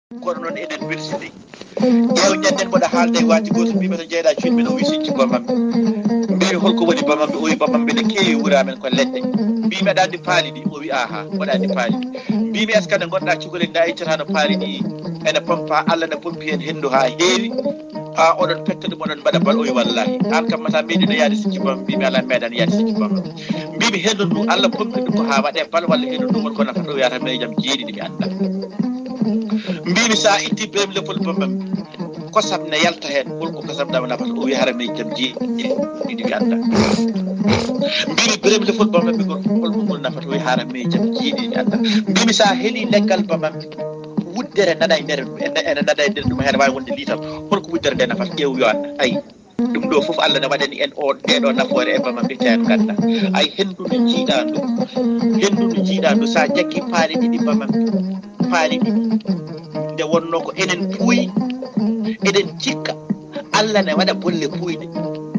kono noon eɗen welsiɗi ƴeew ñanden mboɗa haalde waati goto mbimi to jeyɗa cuuɗi men o wi sicci bamamɓe mbimi holko woni bamamɓe o wi bamamɓe ne keewi wura men ko leɗɗe mbimi aɗa andi paali ɗi o wi aha mboɗa andi paali ɗi mbimi est ce que nde gonɗa cukalel nda ittata no paali ɗi ene pompa Allah ne pompi hen hendu ha heewi ha oɗon petta ɗum oɗon mbaɗa bal o wi wallahi an kam mata meeɗino yaade sicci bamam mbimi ala meeɗan yaade sicci bamam mbimi hendu ndu Allah pompi ɗum ko ha waɗe bal walla hendu ndu wonko nafata o wiyata meejam jeeɗiɗi mi anda mbimi sa itti bem leppol bambam kosam ne yalta hen holko kosam dama nafata o wi hara me jam jeeɗiɗi mi anda mbimi bem leppol bambam ko holko ngol nafata o wi hara me jam jeeɗiɗi mi anda mbimi sa heeli leggal bambam wuddere nana e nder ene nana e nder ɗum hen wawi wonde liital holko wuddere nde nafata ƴeew yo anda ayi ɗum ɗo fof Allah ne waɗani en o ɗeɗo nafoore e bamam ɓitta en ganda ay hendu no jiiɗa ndu sa jaggi paali ɗiɗi bamam paali ɗiɗi nde wonno ko enen puuyi eɗen cikka Allah ne waɗa bolle puyɗe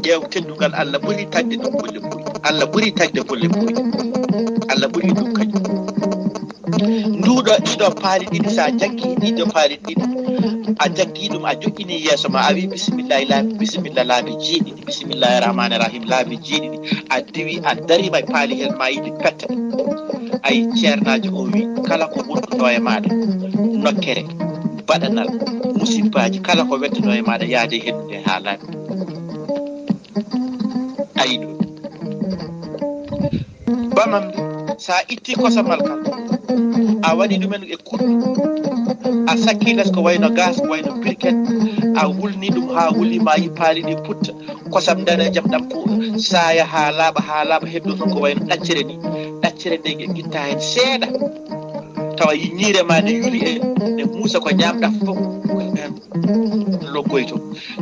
ƴeew teddugal Allah ɓuri tagde ɗum bolle puuyi Allah ɓuri tagde bolle puuyi Allah ɓuri ɗum kañum nduɗo ɗiɗo paali ɗiɗi sa jaggi ɗiɗo paali ɗiɗi a jaggi ɗum a joƴƴini yeeso ma a wi bisimilla laabi jeeɗiɗi bisimillahi rahmani rahim laabi jeeɗiɗi a diwi a darima e paali hel ma yiɗi petta ay ceernajo o wi kala ko wonduno e maɗa nokkere baɗanal musibbaji kala ko wedduno e maɗa yaade hennude ha laabi ayi ɗum bamamde sa itti kosamal kal a waɗi ɗumen e kuɗɗu a sakki les ko wayno gas ko wayno briquet a wulni ɗum ha wulima yi paali ɗi putta kosam dane jam ɗam fo saya ha laaɓa heddo ton ko wayno ɗaccere ni ɗaccere nde guitta hen seeɗa tawa ñiire ma nde yuli e ne muusa ko ñamɗa fof loggoy to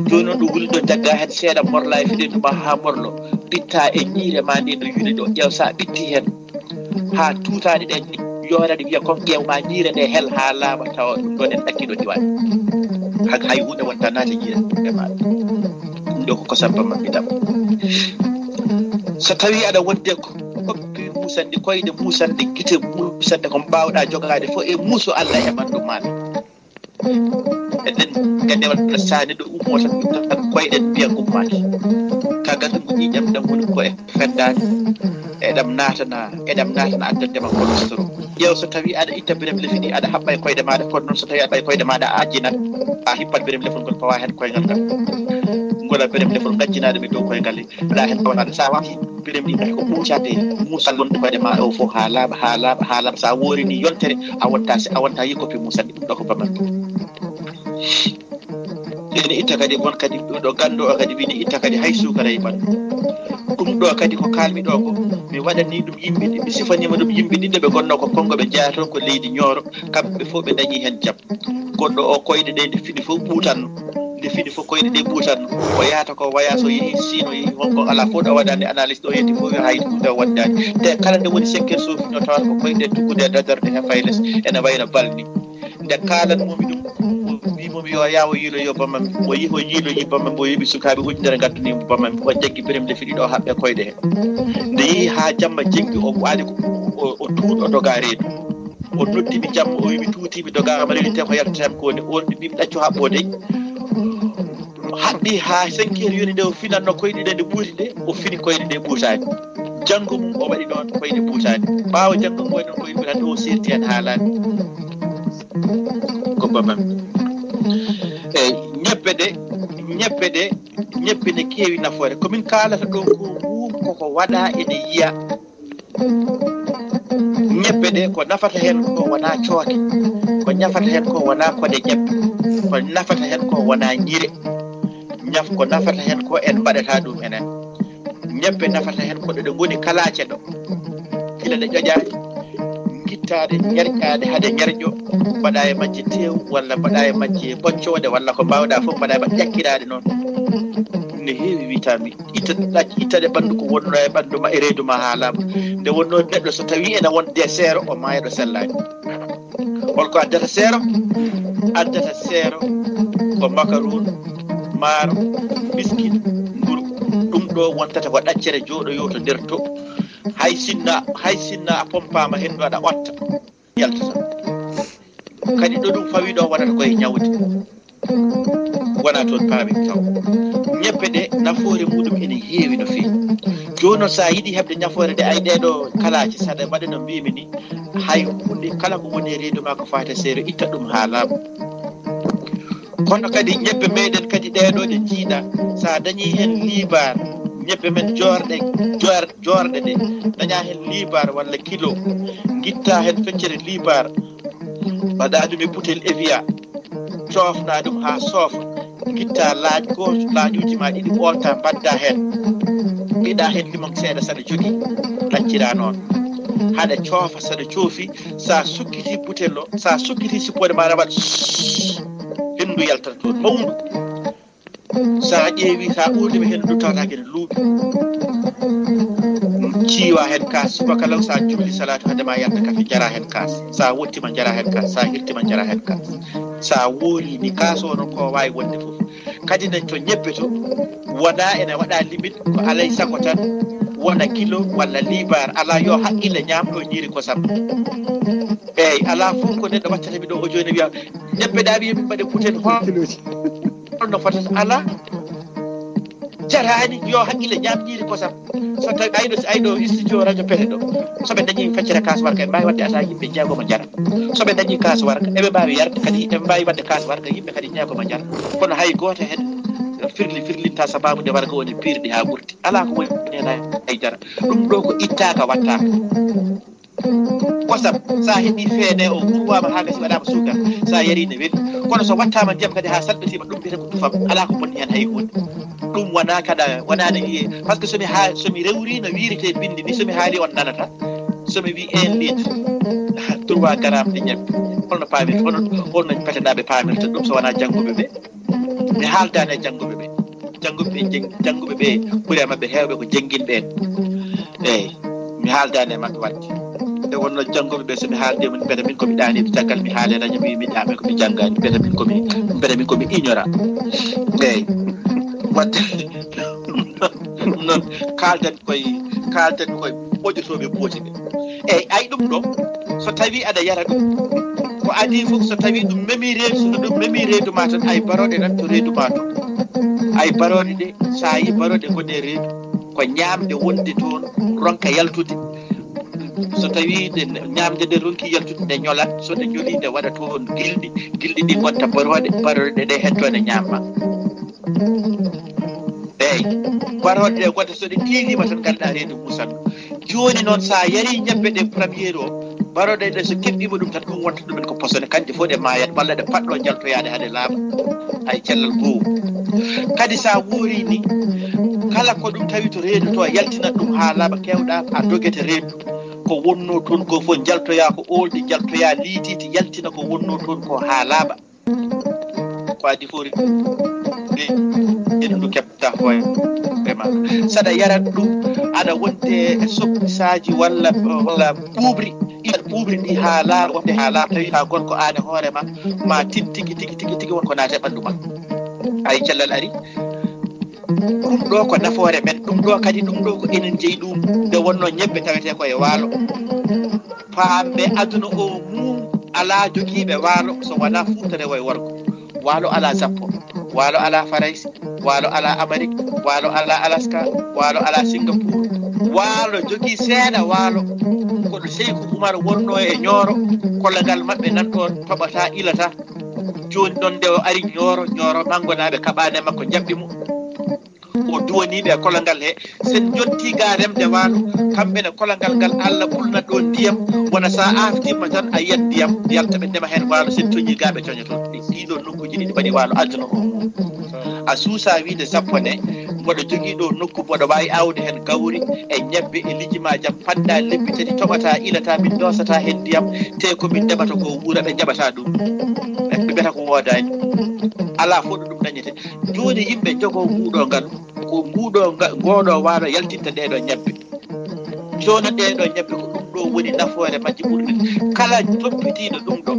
joni noon ɗo wuli ɗo jagga hen seeɗa morla e fiɗendu ma ha morlo ɓitta e ñiire ma nde no yuli ɗo ƴeew sa ɓitti hen ha tutaɗi ɗen ni yoraɗi wiya kon ƴeewma ñiire nde hel ha laaɓa tawa ɗum ɗon en ɗakkiɗo diwani hay hunde wonta naati ñiire e maɗa ɗum ɗo ko kosam bamam ɓiɗam so tawi aɗa wonde ko oppi musande koyɗe musande guite musande ko mbawɗa jogade fof e muuso Allah e ɓandu maɗa eɗen gande waɗa sani ɗo ummota tan koyɗen mbiya ummaki kagal ɗum ƴiƴam ɗam woni ko e feddade eɗam natana addandema colostérol ƴeew so tawi aɗa itta birem lefi ɗi aɗa haɓɓa e koyɗe maɗa kono noon so tawi aɗa e koyɗe maɗa a ajjinat a hippat birem lefol ngol pawa hen koyngal ngal gola birem lefol gajjinaɗe ɓe dow koyngal aɗa hen pawanade sa wati birem ɗi gati ko ɓuucade muusal wonde koyɗe ma o fof ha laaɓa sa worini yontere a wonta yikkoppe muusal ɗum ɗo ko bamal ene itta kadi won kadi ɗo gandu o kadi wini itta kadi hay sukara e ɓandu ɗum ɗo kadi ko kalmi ɗo ko mi waɗani ɗum yimɓe ɗi mi sifanima ɗum yimɓe ɗiɗo ɓe gonno ko Kongo ɓe jeeya toon ko leydi Nioro kamɓe fof ɓe dañi hen jaam goɗɗo o koyɗe ɗe nde fiɗi fof ɓuutanno koyɗe ɗe ɓuutanno o yahata ko waya so yeehi Sino yeehi Hongkong ala fof ɗo waɗande analyse ɗo yetti fof ha yiɗi ɗum waddani te kala nde woni sekker sofino tawata ko koyɗe tukkude dadarde he fayles ene wayno balni nde kalanmomi ɗum mbimomi yo yawo yiiloyo bamam o yi o yiiloyi bamam o yeeɓi sukaɓe ujunere gaddanimo bamam o jaggi birem lefi ɗiɗo haɓɓe koyɗe he nde yeehi ha jamma jenggi o waali o tuuɗ o doga reedu o noddimi jamma o wimi tuutiɓe dogama rewite ko yaltatami ko woni on mbimi ɗaccu haɓɓode haɓɓi ha 5 heures yoni nde o finanno koyɗe ɗe nde ɓuuti nde o fini koyɗe ɗe ɓuutani janggo mum o waɗi ɗon koyɗe ɓuutani ɓawo janggo mum waɗi ɗon koyɗe ɓuutani o serti hen haalani ko bamam eyi ñebbe ne keewi nafoore komin kalata ɗo ko wum koko waɗa ene yiya ñebbe ɗe ko nafata hen ko wona cooke ko nafata hen ko wona kode ñebbe ko nafata hen ko wona ñire ko nafata hen ko en mbaɗata ɗum enen ñebbe nafata hen ko ɗe goni kalace ɗo kila ɗe ƴoƴaani gittade ñerƴade hade ñerƴo mbaɗa e majje tew walla mbaɗa e majje ɓoccode walla ko mbawɗa fof mbaɗa e majje ƴakkirade noon ɗum ne heewi witami ittade ɓandu ko wonno e ɓandu ma e reedu ma ha laaɓa nde wonno neɗɗo so tawi ene wonde seero o maayaɗo sellani holko addata seero ko macaron maaro biscuit nguru ɗum ɗo wontata ko ɗaccere jooɗoyo to nder to hay sinna a pompama hendu aɗa otta yaltata kadi ɗo ɗum fawi ɗo wonata koye ñawde wona toon paami taw ñebbe ɗe nafoore muɗum ene heewi no feewi joni noon sa yiiɗi heɓde nafoore nde ay ɗeɗo kalaji saɗa waɗa no mbimi ni hay hunde kala ko woni e reedu ma ko fate seeɗa itta ɗum ha laaɓa kono kadi ñebbe meɗen kadi ɗeɗo ɗe jiiɗa sa dañi hen libar ñebbe men jorɗe ɗe daña hen libar walla kilo guitta hen feccere libar mbaɗa ɗum e bouteille Evian coofna ɗum ha soofa guitta laaƴuji ma ɗiɗi ɓolta mbadda hen ɓiɗa hen limon seeɗa saɗa jogui laccira noon haɗa coofa saɗa coofi sa sukkiti bouteille o sa sukkiti sippode ma waɗa hendu yaltata toon mawdu sa ƴeewi sa ɓurdima hendu tawata kene luuɓi ciiwa hen kas subaka law sa julli salatu hadema yalta kafe jara hen kas sa wottima jara hen kas sa hirtima jara hen kas sa woori ni kas o noon ko wawi wonde foof kadi nen to ñebbe to wona ene waɗa limite ko alay sago tan wona kilo walla libar ala yo haqqille ñamɗo ñiiri kosam eyyi ala fof ko neɗɗo wattata mi ɗo o joni wiya ñebbe ɗa wiimi mbaɗe bouteille holno fotata ala jarani yo haqqille ñam ñiiri kosam so tawi ayɗo studio radio pete ɗo soɓe dañi feccere kas warka ɓe mbawi wadde ata yimɓe jeegoma jara soɓe dañi kas warka eɓe mbawi yarde kadi eɓe mbawi wadde kas warka yimɓe kadi jeegoma jara kono hay goto hen firlinta sababude warga woni pirɗi ha ɓurti ala ko woni hen hay jara ɗum ɗo ko ittaka wattaka kosam sa heeɓi feene o wurwama ha gasi waɗama suukar sa yari ne weeli kono so wattama ndiyam kadi ha salɓitima ɗum mbiyete ko tufam ala ko bonni hen hay hunde ɗum wona kada wonano wiye par ce que somi rewri no wiirete bindi ni somi haali on nanata somi wi 1 litre 3 gramme de ñebbe holno paamirta holno peteɗaɓe paamirta ɗum so wona janggoɓe ɓe mi haaldani e janggoɓe ɓe ɓuuri e mabɓe hewɓe ko jangguinɓe en eyyi mi haaldani e mabɓe wadde e wonno janggoɓe ɓe somi haaldima mbete min komi ɗaniɓe caggal mi haali radio mi ɗame komi janggani mbete min komi ignorant eyyi wadde noon kalten koye ɓoƴotoɓe booti ɓe eyyi ay ɗum ɗo so tawi aɗa yara ɗum ko adi fof so tawi ɗum memi reedu ma tan ay baroɗe tan to reedu ma to ay baroɗe ɗe sa yi baroɗe gonɗe e reedu ko ñamde wonde toon ronka yaltude so tawi ñamde nde ronki yaltude nde ñolat so nde ñoli nde waɗa toon gilɗi ɗi gonta baroɗe ɗe hettode ñamma eyyi baroɗe ɗe gonta so ɗe ɗiɗima tan galɗa reedu musanɗo joni noon sa yari ñebbe ɗe premiére o baroɗe ɗe so keɓɓima ɗum tan ɗum wonta ɗumen ko posone kanƴe fof ɗe mayat walla ɗe paɗɗo jaltoyade haade laaɓa hay cellal goho kadi sa woori ni kala ko ɗum tawi to reedu to yaltinat ɗum ha laaɓa kewɗa a dogete reedu ko wonno toon ko fof jaltoya ko oldi jaltoya liititi yaltina ko wonno toon ko ha laaɓa ko adi fof ɗum keɓta hoye vraiment saɗa yarat ɗum aɗa wonde e soppisaji walla ɓuuɓri ɓuuɓri ɗi ha laaɓa wonde ha laaɓa tawi ha gonko an e hoorema ma tin tigi wonko naate ɓandu ma ay cellal ari ɗum ɗo ko nafoore men ɗum ɗo kadi ɗum ɗo ko enen jeeyi ɗum nde wonno ñebbe tawete koye waalo faamɓe aduna o mum ala jogiiɓe waalo so wona fuutare woye worgo waalo ala sappo waalo ala faraysi waalo ala amérique waalo ala alaska waalo ala singapour waalo jogii seeɗa waalo koɗo Seykou Oumar wonno e ñooro kollagal maɓɓe nan ɗon toɓata ilata joni ɗon nde o ari ñooro manggonaɓe kaɓane makko jaɓɓimo o duwaniɓe e kologal he sen jonti ga remde waalo kamɓene kologal ngal Allah ɓulnat ɗon ndiyam wona sa aftima tan a yiyat ndiyam yalta ɓe ndema hen waalo sen coñi ga ɓe coñoton ɗiɗo nokkuji ɗiɗi mbaɗi waalo aduna o a suusa wiide sappo ne mboɗo jogui ɗo nokku mboɗo wawi awde hen gawri e ñebbe e lijumaji am panɗa lebbi tati toɓata ilata min dosata hen ndiyam te komin ndeɓata ko wuura ɓe jaɓata ɗum ɓe mbiyata ko wodani ala fof ɗo ɗum dañete joni yimɓe jogo nguɗo ngal ko ngoɗo waalo yaltinta ɗeɗo ñebbe joni ɗeɗo ñebbe ko ɗum ɗo woni nafoore majje ɓurde kala toppitiɗo ɗum ɗo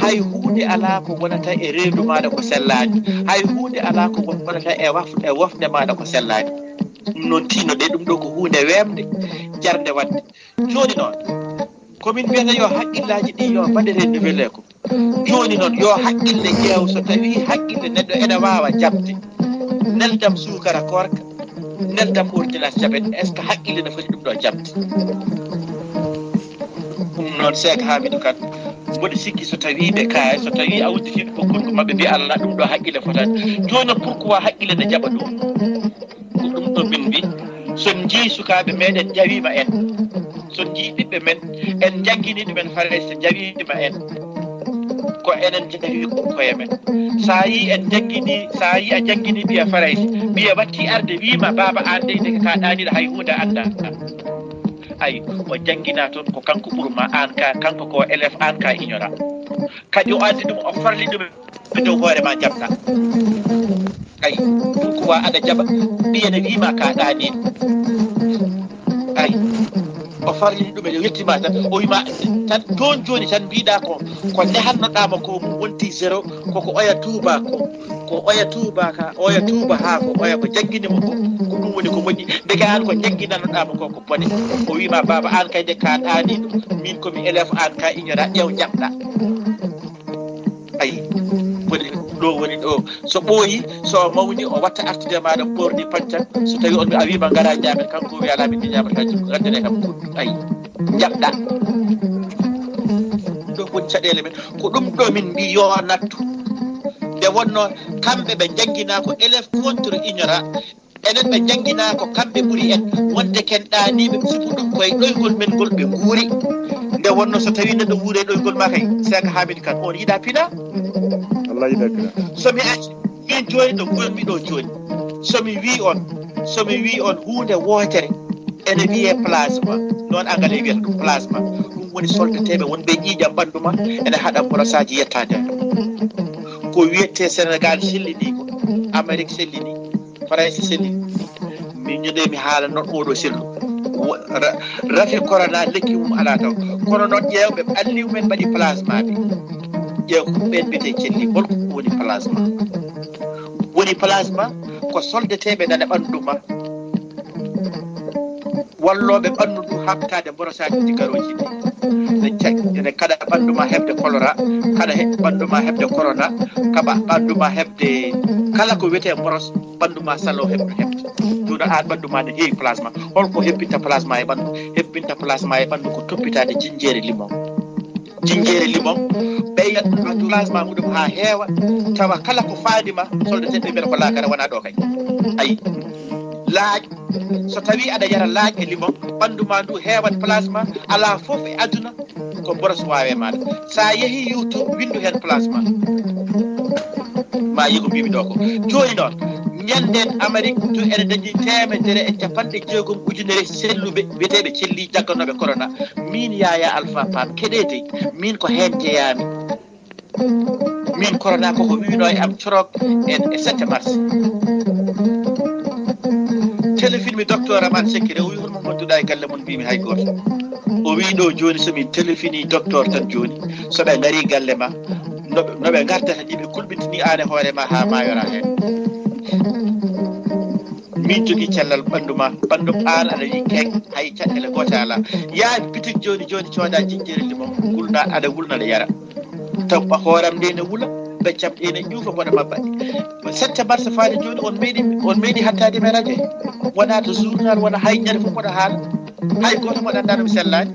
hay hunde ala ko wonata e reedu maɗa ko sellani hay hunde ala ko wonata e wofde maɗa ko sellani ɗum noon tinoɗe ɗum ɗo ko hunde wemde jarde wadde joni noon komin mbiyata yo haqqillaji ɗi yo mbaɗe renouvelé ko joni noon yo haqqille ƴeew so tawi haqqille neɗɗo ene wawa jabde neldam sukara korka neldam ordonnance jaɓen est ce que haqqille ne foti ɗum ɗo jabde ɗum noon Seck Hamidou Kane mboɗo sikki so tawi ɓe kaye so tawi a udditiɗo ɓokkolko maɓɓe mbi Allah ɗum ɗo haqqille fotani joni noon pourquoi haqqille ne jaɓa ɗum ko ɗum ɗo min mbi son jii sukaɓe meɗen ƴawima en son jii ɓiɓɓe men en jangguini ɗumen farese ƴawima en ko enen jawi koye men sa yi en jangguini sa yi a jangguini ɓiya farayse ɓiya watti arde wima baba an de ndeke ka ɗaniɗo hay hunde anda ay o jangguina toon ko kanko ɓurma an ka kanko ko élève an ka ignora kadi o addi ɗum o farli ɗum e dow hoorema jaɓɗa ay pourquoi aɗa jaɓa ɓiyene wima ka ɗaniɗo ay o farli ɗum e yettima tan o wima tan toon joni tan mbiɗa ko nehannoɗama ko mum wonti zéro koko oya tubako ko oya tubaka oya tuba ha ko oya ko jangguinimo ko ɗum woni ko moƴƴi ndeke an ko jangguinanoɗama ko bone o wima baba an kayde ka ɗaniɗo min komi élève an ka ignora ƴew jaɓɗa ayi woni ɗo woni ɗo so ɓooyi so mawni o watta artude maɗa ɓorni pancan so tawi on a wima gara ñamen kanko wi ala min ñamata gandane kam ayi jaɓɗa ɗo woni caɗele men ko ɗum ɗo min mbi yo nattu nde wonno kamɓe ɓe jangguina ko élève contre ignora enen ɓe jangguina ko kamɓe ɓuuri en wonde ken ɗaniɓe sifu ɗum koye ɗoygol men ngol ɓe guuri nde wonno so tawi neɗɗo wuure ɗoygol ma kay Seck Hamidou Kane on yiiɗa pina Allah yiɗa pina somi acci min joni ɗo gonmi ɗo joni somi wi on hunde wotere ene wiye plasma noon angale wiyata ɗum plasma ɗum woni soldateɓe wonɓe ƴiiƴam ɓandu ma ene haɗa brossage yettade ko wiyete Sénégal sellini ko Amérique sellini France sellini min ñoɗemi haala noon oɗo sellu rafi corona lekki mum ala taw kono noon ƴeewɓe alliw men mbaɗi plasma ɓe ƴeew ko ɓen mbiyete celli holko woni plasma ko soldateɓe nana ɓandu ma walloɓe ɓandu ndu habtade brossage ji garoji ɗi ene kaɗa ɓandu ma hebde choléra kaɗa ɓandu ma hebde corona kaɓa ɓandu ma hebde kala ko wiyete boros ɓandu ma salo hebde joni an ɓandu ma ne heewi plasma holko hebbinta plasma e ɓandu ko toppitade jinjere limon ɓeyat plasma muɗum ha heewa tawa kala ko faadima soldateɓe mbiyata ko laakara wona ɗo kay ayi laaƴ so tawi aɗa yara laaƴ e limon ɓandu ma ndu heewat plasma ala fof e aduna ko boros wawe maɗa sa yeehi YouTube windu hen plasma ma yi ko mbimi ɗo ko joni noon ñanden Amérique to ene dañi 150 ujunere selluɓe wiyeteɓe celli jagganoɓe corona min Yaya Alpha Pam keɗete min ko hen jeyami min corona koko wino e am corok e 7 mars téléfilme docteur Aman Sekkire o wi holmo gonduɗa e galle mon mbimi hay goto o wi ɗo joni somin téléfini docteur tan joni soɓe gari galle ma noɓe gardata ɗi ɓe kulɓitini an e hoorema ha mayora hen min jogui cellal ɓandum an aɗa wi keng hay caɗele gote ala yaade bitik joni cooda jinjere limon gulna aɗa wulnala yara taw hooram nde ne wuula beccam ɗe ne ƴuufa boɗa mabba 7 mars faade joni on meeɗi hattade me radio wona to journal wona hay ñande fof mboɗa haala hay goto mo anda ɗum sellani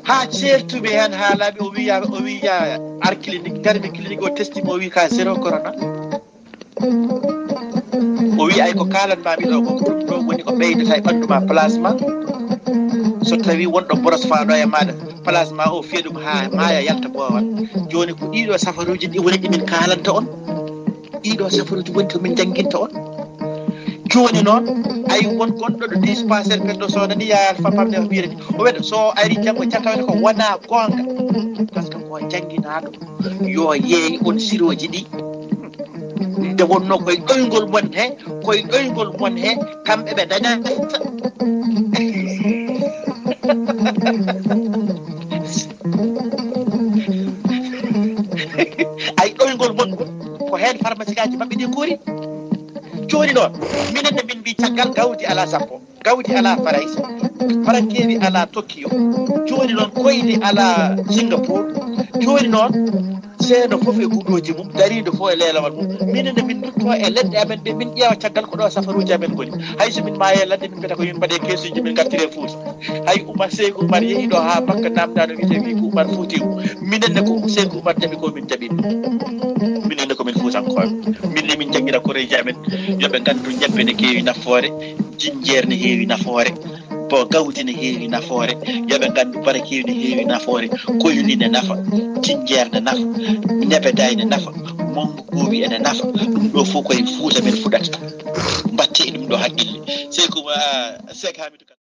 ha certuɓe hen haalaɓe o wiya ar clinique garmi clinique o testimo o wi ka 0 corona o wi ay ko kalanmami ɗo ko ɗum ɗo woni ko ɓeydata e ɓanduma plasma so tawi wonɗo boros faɗo e maɗa plasma o fiya ɗum ha maya yalta boowal joni ko ɗiɗo safaruji ɗi woni ɗimin kalanta on ɗiɗo safaruji woni to min jangguinta on joni noon ay won gonɗo ɗo dispensaire ɓenɗo sodani Yaya Alpha Pam ne wiirani o weɗa so ari janggo cakkawene ko wona gonga par ce que ko jangguinaɗo yo yeey on siroji ɗi nde wonno koye ɗoygol mon he kamɓe ɓe dañata ay ɗoygol mon ko hen pharmacie kaji mabɓe ɗi koori joni noon minen ne min mbi caggal gawdi ala sappo gawdi ala Paris parankewi ala Tokyo joni noon koyli ala Singapour joni noon seeɗo fof e guɗoji mum darido fof e leelamal mum minenne min dutto e leɗɗe amen ɓe min ƴeewa caggal ko ɗo safaruji amen goni hay so min maaye ladde min mbiyata ko yimɓe mbaɗe keesuji min gartire Fouta hay Oumar Seykou Oumar yeehi ɗo ha makka namdano wiyete wi ko Oumar Foutiyou minenne ko Seykou Oumar jaɓi ko min jaɓi minenne komin Foutankoɓe minne min jangguira koreji amen yoɓe gandu ñebbe ne keewi nafoore jinjeere ne heewi nafoore bo gawdi ne heewi nafoore yoɓe gandu barakeewi ne heewi nafoore koyuni ne nafa jinjeere ne nafa nebeday ne nafa mongo goowi ene nafa ɗum ɗo fof koye Fouta men fuɗata mbatte ɗum ɗo haqqille Seykou Seck Hamidou